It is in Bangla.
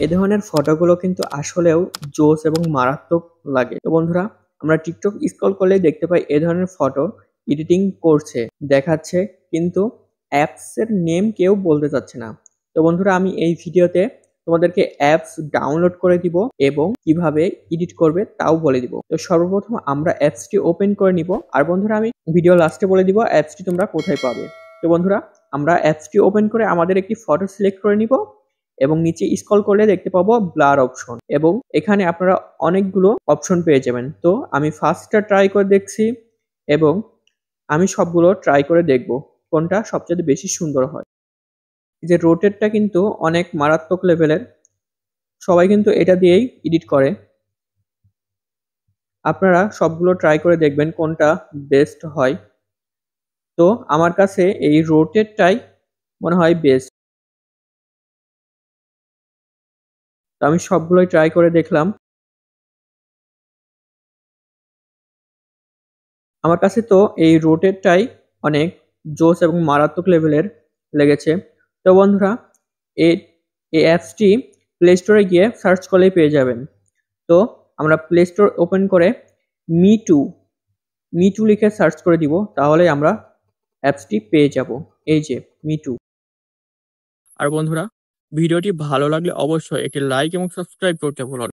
এ ধরনের ফটোগুলো কিন্তু আসলেও জোস এবং মারাত্মক লাগে। তো বন্ধুরা, আমরা টিকটক স্ক্রল করলেই দেখতে পাই এ ধরনের ফটো এডিটিং করছে, দেখাচ্ছে, কিন্তু অ্যাপসের নেম কেউ বলতে চাচ্ছে না। তো বন্ধুরা, আমি এই ভিডিওতে তোমাদেরকে অ্যাপস ডাউনলোড করে দিব এবং কিভাবে এডিট করবে তাও বলে দিব। তো সর্বপ্রথম আমরা অ্যাপসটি ওপেন করে নিব। আর বন্ধুরা, আমি ভিডিও লাস্টে বলে দিব অ্যাপসটি তোমরা কোথায় পাবে। তো বন্ধুরা, আমরা অ্যাপসটি ওপেন করে আমাদের একটি ফটো সিলেক্ট করে নিব এবং নিচে স্ক্রল করলে দেখতে পাবো ব্লার অপশন, এবং এখানে আপনারা অনেকগুলো অপশন পেয়ে যাবেন। তো আমি ফার্স্টটা ট্রাই করে দেখছি এবং আমি সবগুলো ট্রাই করে দেখব কোনটা সবচেয়ে বেশি সুন্দর হয়। এই যে রোটেটটা কিন্তু অনেক মারাত্মক লেভেলের, সবাই কিন্তু এটা দিয়েই এডিট করে। আপনারা সবগুলো ট্রাই করে দেখবেন কোনটা বেস্ট হয়। তো আমার কাছে এই রোটেটটাই মনে হয় বেস্ট। তো আমি সবগুলোই ট্রাই করে দেখলাম। আমার কাছে তো এই রোটেটটাই অনেক জোস এবং মারাত্মক লেভেলের লেগেছে। তো বন্ধুরা, এই এই অ্যাপসটি প্লে স্টোরে গিয়ে সার্চ করলেই পেয়ে যাবেন। তো আমরা প্লে স্টোর ওপেন করে মি টু লিখে সার্চ করে দিব, তাহলে আমরা অ্যাপসটি পেয়ে যাব। এই যে মি টু। আর বন্ধুরা, ভিডিওটি ভালো লাগলে অবশ্যই একটি লাইক এবং সাবস্ক্রাইব করতে ভুলুন না।